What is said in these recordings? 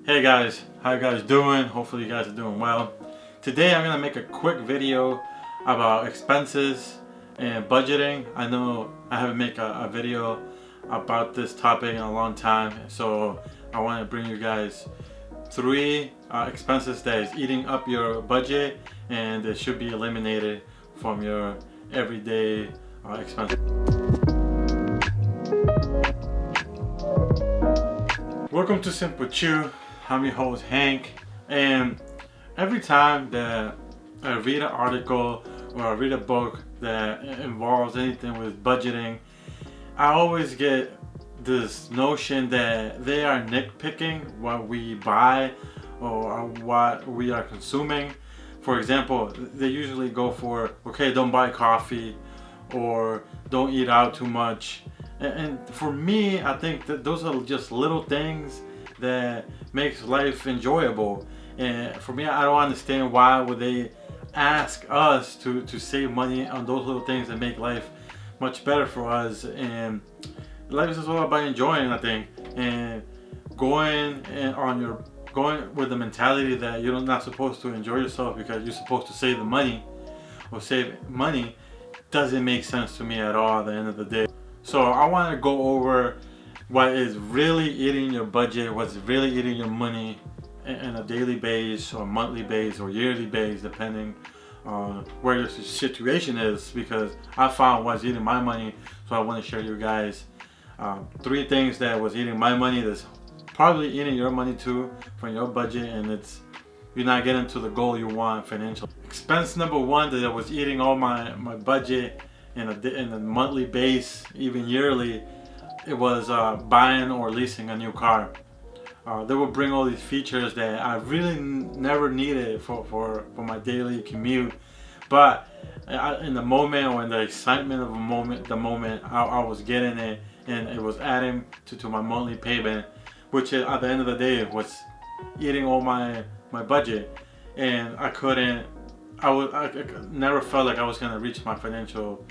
Hey guys, how you guys doing? Hopefully you guys are doing well. Today I'm gonna make a quick video about expenses and budgeting. I know I haven't made a video about this topic in a long time, so I want to bring you guys three expenses that is eating up your budget and it should be eliminated from your everyday expenses. Welcome to SimpleChew. I'm your host Hank, and every time that I read an article or I read a book that involves anything with budgeting, I always get this notion that they are nitpicking what we buy or what we are consuming. For example, they usually go for, okay, don't buy coffee or don't eat out too much. And for me, I think that those are just little things that makes life enjoyable. And for me, I don't understand why would they ask us to save money on those little things that make life much better for us. And life is all about enjoying, I think, and going with the mentality that you're not supposed to enjoy yourself because you're supposed to save the money or save money doesn't make sense to me at all at the end of the day. So I want to go over what is really eating your budget, what's really eating your money in a daily base or monthly base or yearly base, depending on where your situation is, because I found what's eating my money. So I want to share you guys three things that was eating my money that's probably eating your money too from your budget, and you're not getting to the goal you want financially. Expense number one that was eating all my budget in a monthly base, even yearly, it was buying or leasing a new car. They would bring all these features that I really never needed for my daily commute, but in the moment or in the excitement of the moment I was getting it, and it was adding to my monthly payment, which at the end of the day was eating all my budget, and I never felt like I was gonna reach my financial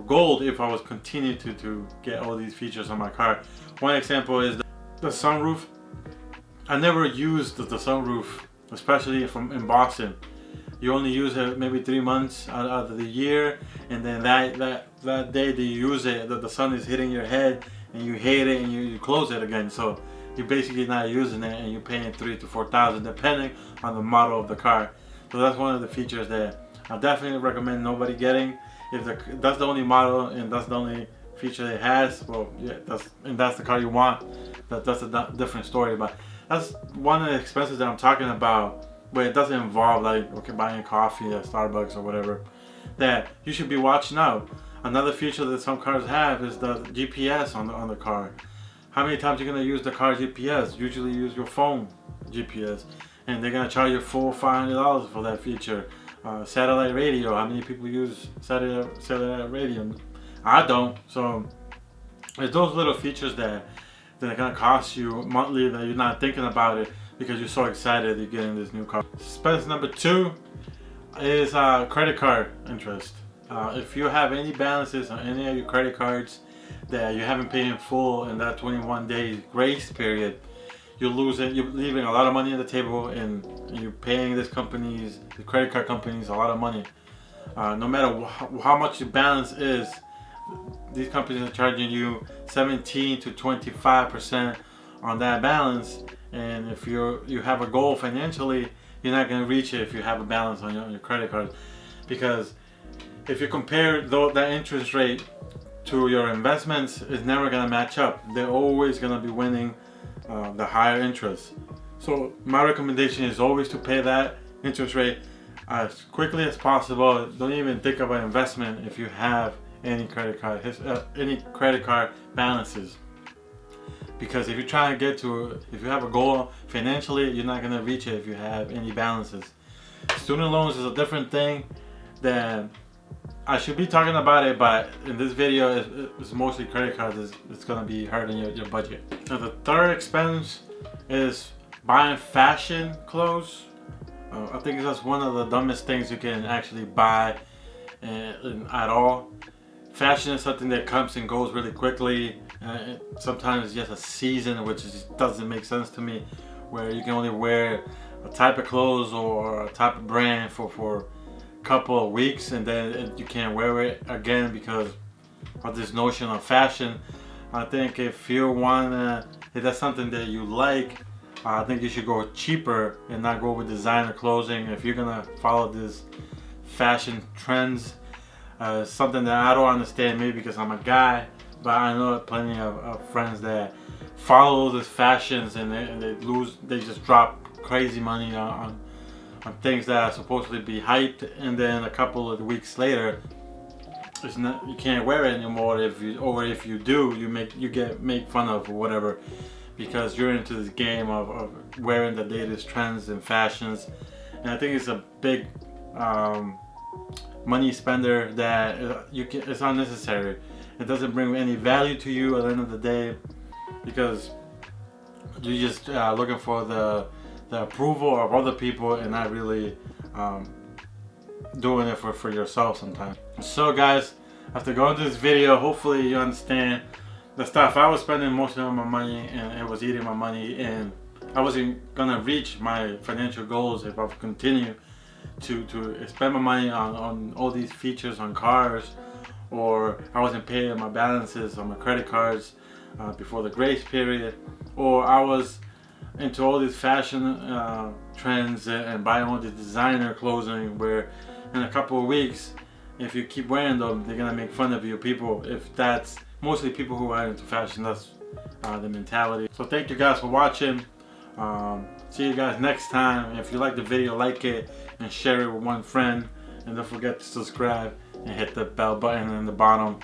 goal if I was continue to get all these features on my car. One example is the sunroof. I never used the sunroof, especially in Boston. You only use it maybe 3 months out of the year, and then that day that you use it, the sun is hitting your head and you hate it and you close it again. So you're basically not using it and you're paying $3,000 to $4,000 depending on the model of the car. So that's one of the features that I definitely recommend nobody getting. If that's the only model and that's the only feature it has, well, yeah, that's the car you want. That's a different story. But that's one of the expenses that I'm talking about, where it doesn't involve like buying coffee at Starbucks or whatever, that you should be watching out. Another feature that some cars have is the GPS on the car. How many times you're gonna use the car GPS? Usually use your phone GPS, and they're gonna charge you full $500 for that feature. Satellite radio. How many people use satellite radio? I don't. So it's those little features that are gonna cost you monthly that you're not thinking about it because you're so excited you're getting this new car. Expense number two is credit card interest. If you have any balances on any of your credit cards that you haven't paid in full in that 21-day grace period, you're leaving a lot of money on the table, and you're paying the credit card companies, a lot of money. No matter how much your balance is, these companies are charging you 17 to 25% on that balance. And if you have a goal financially, you're not going to reach it if you have a balance on your credit card, because if you compare that interest rate to your investments, it's never going to match up. They're always going to be winning the higher interest. So my recommendation is always to pay that interest rate as quickly as possible. Don't even think about investment if you have any credit card balances, because if you're trying to if you have a goal financially, you're not going to reach it if you have any balances. Student loans is a different thing that I should be talking about it, but in this video it's mostly credit cards. It's going to be hurting your budget. Now the third expense is buying fashion clothes. I think that's one of the dumbest things you can actually buy at all. Fashion is something that comes and goes really quickly. Sometimes it's just a season, which doesn't make sense to me. where you can only wear a type of clothes or a type of brand for a couple of weeks, and then you can't wear it again because of this notion of fashion. I think if that's something that you like, I think you should go cheaper and not go with designer clothing. If you're gonna follow this fashion trends, something that I don't understand, maybe because I'm a guy, but I know plenty of friends that follow these fashions, and they just drop crazy money on things that are supposed to be hyped, and then a couple of weeks later, you can't wear it anymore. If you do, you get made fun of or whatever, because you're into this game of wearing the latest trends and fashions. And I think it's a big money spender that it's unnecessary. It doesn't bring any value to you at the end of the day, because you're just looking for the approval of other people and not really doing it for yourself sometimes. So guys, after going through this video, hopefully you understand the stuff I was spending most of my money, and it was eating my money, and I wasn't gonna reach my financial goals if I continue to spend my money on all these features on cars, or I wasn't paying my balances on my credit cards before the grace period, or I was into all these fashion trends and buying all the designer clothing where in a couple of weeks, if you keep wearing them, they're gonna make fun of you. That's mostly people who are into fashion, that's the mentality. So thank you guys for watching. See you guys next time. If you like the video, like it and share it with one friend, and don't forget to subscribe and hit the bell button in the bottom.